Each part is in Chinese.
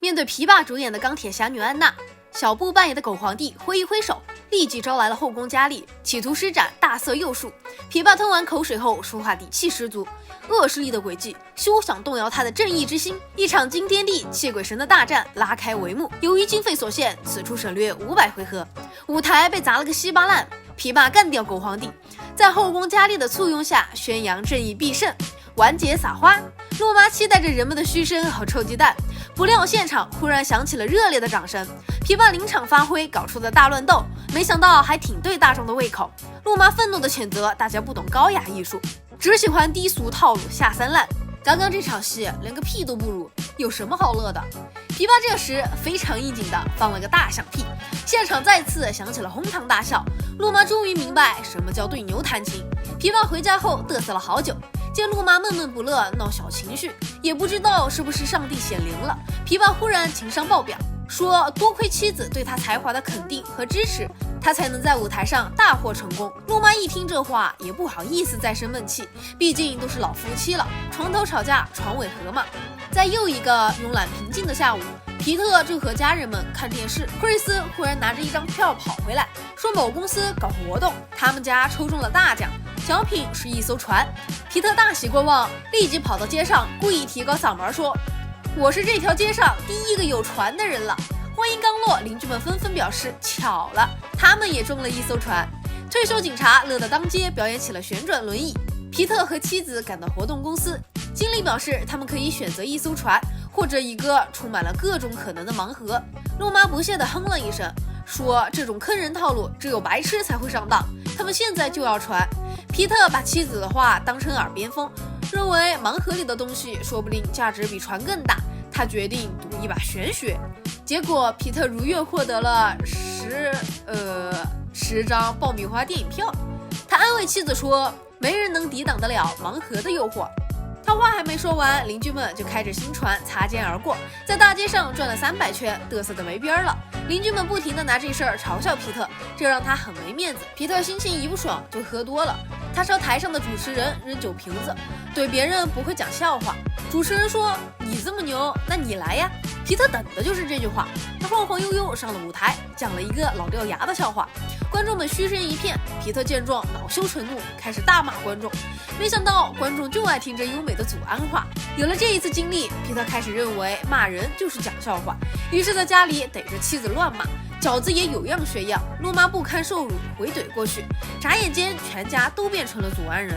面对琵琶主演的钢铁侠女安娜，小布扮演的狗皇帝挥一挥手，立即招来了后宫佳丽，企图施展大色诱术。琵琶吞完口水后，说话底气十足，恶势力的诡计休想动摇他的正义之心。一场惊天地泣鬼神的大战拉开帷幕。由于经费所限，此处省略500回合，舞台被砸了个稀巴烂。琵琶干掉狗皇帝，在后宫佳丽的簇拥下，宣扬正义必胜，完结撒花。洛妈期待着人们的嘘声和臭鸡蛋，不料现场忽然响起了热烈的掌声。琵琶临场发挥搞出的大乱斗，没想到还挺对大众的胃口。洛妈愤怒地谴责大家不懂高雅艺术，只喜欢低俗套路下三滥。刚刚这场戏连个屁都不如，有什么好乐的？琵琶这时非常应景的放了个大响屁，现场再次响起了哄堂大笑。洛妈终于明白什么叫对牛弹琴。琵琶回家后嘚瑟了好久，见洛妈闷闷不乐，闹小情绪，也不知道是不是上帝显灵了，琵琶忽然情商爆表，说多亏妻子对他才华的肯定和支持，他才能在舞台上大获成功。洛妈一听这话，也不好意思再生闷气，毕竟都是老夫妻了，床头吵架床尾和嘛。在又一个慵懒平静的下午，皮特正和家人们看电视，克里斯忽然拿着一张票跑回来，说某公司搞活动，他们家抽中了大奖，奖品是一艘船。皮特大喜过望，立即跑到街上，故意提高嗓门说：“我是这条街上第一个有船的人了。”话音刚落，邻居们纷纷表示巧了，他们也中了一艘船。退休警察乐得当街表演起了旋转轮椅。皮特和妻子赶到活动公司，经理表示他们可以选择一艘船，或者一个充满了各种可能的盲盒。洛妈不屑地哼了一声，说这种坑人套路只有白痴才会上当，他们现在就要船。皮特把妻子的话当成耳边风，认为盲盒里的东西说不定价值比船更大，他决定赌一把玄学。结果皮特如愿获得了10张爆米花电影票。他安慰妻子说，没人能抵挡得了盲盒的诱惑。他话还没说完，邻居们就开着新船擦肩而过，在大街上转了300圈，嘚瑟得没边了。邻居们不停地拿这事儿嘲笑皮特，这让他很没面子。皮特心情一不爽就喝多了，他朝台上的主持人扔酒瓶子，怼别人不会讲笑话。主持人说：“你这么牛，那你来呀。”皮特等的就是这句话，他晃晃悠悠上了舞台，讲了一个老掉牙的笑话。观众们嘘声一片，皮特见状恼羞成怒，开始大骂观众。没想到观众就爱听这优美的祖安话。有了这一次经历，皮特开始认为骂人就是讲笑话，于是在家里逮着妻子乱骂，饺子也有样学样。洛妈不堪受辱，回怼过去，眨眼间全家都变成了祖安人。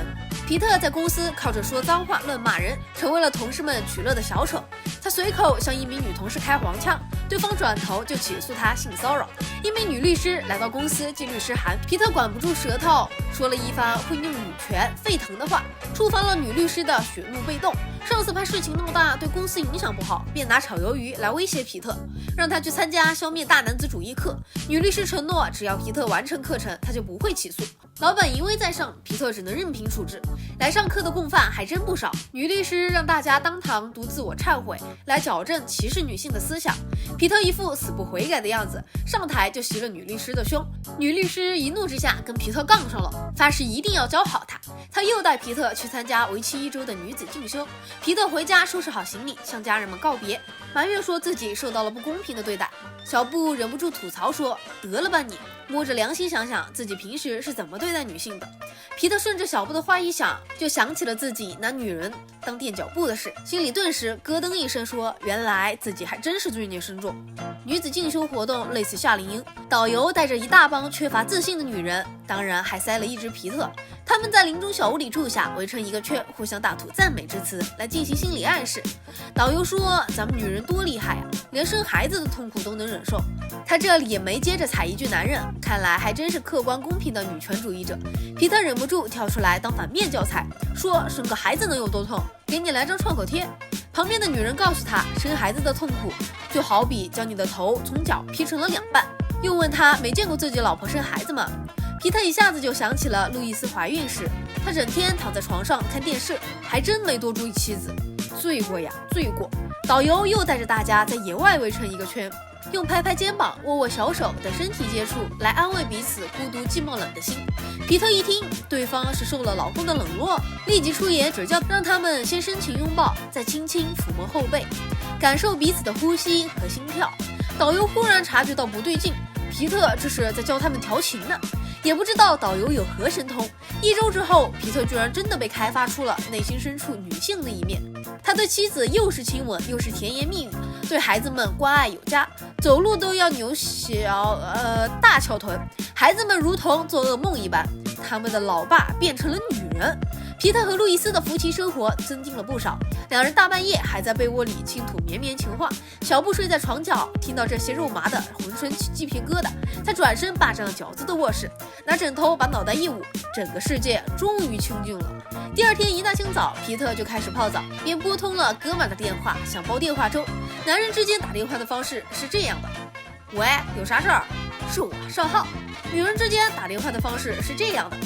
皮特在公司靠着说脏话乱骂人，成为了同事们取乐的小丑。他随口向一名女同事开黄腔，对方转头就起诉他性骚扰。一名女律师来到公司寄律师函，皮特管不住舌头，说了一番会令女权沸腾的话，触发了女律师的血怒被动。上司怕事情闹大对公司影响不好，便拿炒鱿鱼来威胁皮特，让他去参加消灭大男子主义课。女律师承诺，只要皮特完成课程，他就不会起诉。老板淫威在上，皮特只能任凭处置。来上课的共犯还真不少，女律师让大家当堂读自我忏悔，来矫正歧视女性的思想。皮特一副死不悔改的样子，上台就袭了女律师的胸。女律师一怒之下跟皮特杠上了，发誓一定要教好他。他又带皮特去参加为期1周的女子进修。皮特回家收拾好行李，向家人们告别，埋怨说自己受到了不公平的对待。小布忍不住吐槽说：“得了吧你，摸着良心想想自己平时是怎么对待女性的。”皮特顺着小布的话一想，就想起了自己拿女人当垫脚布的事，心里顿时咯噔一声，说原来自己还真是罪孽深重。女子进修活动类似夏令营，导游带着一大帮缺乏自信的女人，当然还塞了一只皮特。他们在林中小屋里住下，围成一个圈，互相大吐赞美之词来进行心理暗示。导游说，咱们女人多厉害呀，连生孩子的痛苦都能忍受。他这里也没接着踩一句男人，看来还真是客观公平的女权主义者。皮特忍不住跳出来当反面教材，说生个孩子能有多痛，给你来张创可贴。旁边的女人告诉他，生孩子的痛苦就好比将你的头从脚劈成了2半。又问他没见过自己老婆生孩子吗？皮特一下子就想起了路易斯怀孕时，他整天躺在床上看电视，还真没多注意妻子。罪过呀，罪过！导游又带着大家在野外围成一个圈，用拍拍肩膀、握握小手的身体接触来安慰彼此孤独寂寞冷的心。皮特一听对方是受了老公的冷落，立即出言指教，让他们先深情拥抱，再轻轻抚摸后背。感受彼此的呼吸和心跳。导游忽然察觉到不对劲，皮特这是在教他们调情呢。也不知道导游有何神通，1周之后，皮特居然真的被开发出了内心深处女性的一面。他对妻子又是亲吻又是甜言蜜语，对孩子们关爱有加，走路都要扭大翘臀，孩子们如同做噩梦一般。他们的老爸变成了女人。皮特和路易斯的夫妻生活增进了不少，两人大半夜还在被窝里倾吐绵绵情话。小布睡在床角，听到这些肉麻的，浑身起鸡皮疙瘩。他转身霸占了饺子的卧室，拿枕头把脑袋一捂，整个世界终于清静了。第二天一大清早，皮特就开始泡澡，便拨通了哥们的电话，想煲电话粥。男人之间打电话的方式是这样的：喂，有啥事儿？是我，邵浩。女人之间打电话的方式是这样的：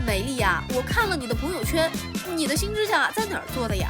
美丽呀，我看了你的朋友圈，你的新指甲在哪儿做的呀？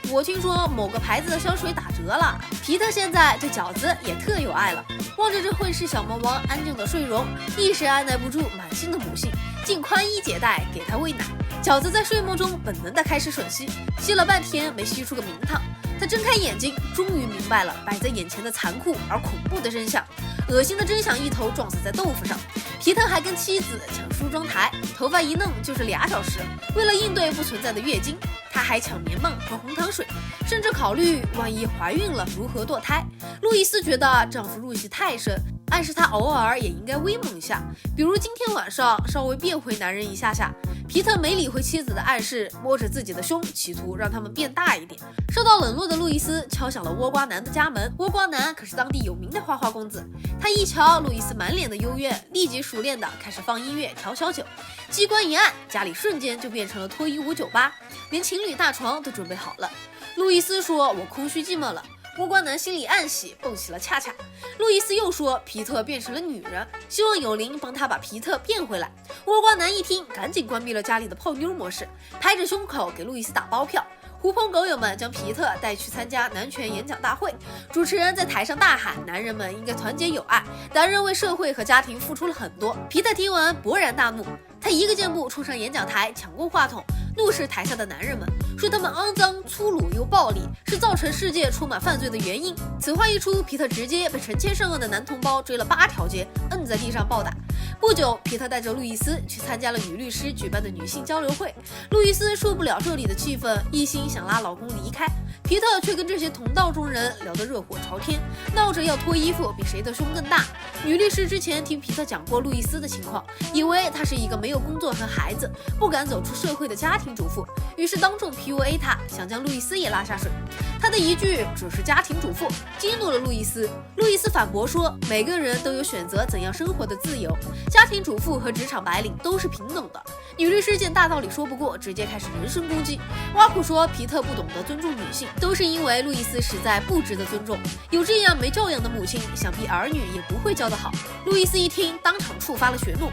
我听说某个牌子的香水打折了。皮特现在对饺子也特有爱了，望着这混世小魔王安静的睡容，一时按耐不住满心的母性，竟宽衣解带给他喂奶。饺子在睡梦中本能的开始吮吸，吸了半天没吸出个名堂。他睁开眼睛，终于明白了摆在眼前的残酷而恐怖的真相。恶心的真相一头撞死在豆腐上。皮特还跟妻子抢梳妆台，头发一弄就是2小时。为了应对不存在的月经，他还抢棉棒和红糖水，甚至考虑万一怀孕了如何堕胎。路易斯觉得丈夫入戏太深，暗示他偶尔也应该威猛一下，比如今天晚上稍微变回男人一下下。皮特没理会妻子的暗示，摸着自己的胸，企图让他们变大一点。受到冷落的路易斯敲响了倭瓜男的家门。倭瓜男可是当地有名的花花公子。他一瞧路易斯满脸的幽怨，立即熟练的开始放音乐调小酒。机关一按，家里瞬间就变成了脱衣舞酒吧，连情侣大床都准备好了。路易斯说：“我空虚寂寞了。”倭瓜男心里暗喜，蹦起了恰恰。路易斯又说皮特变成了女人，希望有灵帮他把皮特变回来。倭瓜男一听，赶紧关闭了家里的泡妞模式，拍着胸口给路易斯打包票。狐朋狗友们将皮特带去参加男权演讲大会，主持人在台上大喊：“男人们应该团结友爱，男人为社会和家庭付出了很多。”皮特听完勃然大怒，他一个箭步冲上演讲台，抢过话筒，怒视台下的男人们，说他们肮脏、粗鲁又暴力，是造成世界充满犯罪的原因。此话一出，皮特直接被成千上万的男同胞追了8条街，摁在地上暴打。不久，皮特带着路易斯去参加了女律师举办的女性交流会。路易斯受不了这里的气氛，一心想拉老公离开。皮特却跟这些同道中人聊得热火朝天，闹着要脱衣服比谁的胸更大。女律师之前听皮特讲过路易斯的情况，以为他是一个没有工作和孩子，不敢走出社会的家庭主妇，于是当众 PUA 他，想将路易斯也拉下水。他的一句只是家庭主妇激怒了路易斯。路易斯反驳说，每个人都有选择怎样生活的自由，家庭主妇和职场白领都是平等的。女律师见大道理说不过，直接开始人身攻击，挖苦说皮特不懂得尊重女性，都是因为路易斯实在不值得尊重，有这样没教养的母亲，想必儿女也不会教得好。路易斯一听，当场触发了血怒，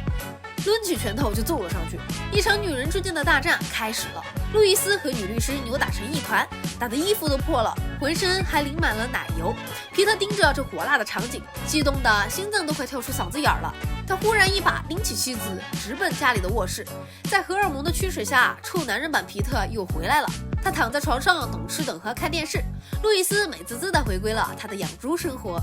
抡起拳头就揍了上去。一场女人之间的大战开始了。路易斯和女律师扭打成一团，打得衣服都破了，浑身还淋满了奶油。皮特盯着这火辣的场景，激动的心脏都快跳出嗓子眼了。他忽然一把拎起妻子，直奔家里的卧室。在荷尔蒙的驱使下，臭男人版皮特又回来了。他躺在床上等吃等喝看电视，路易斯美滋滋地回归了他的养猪生活。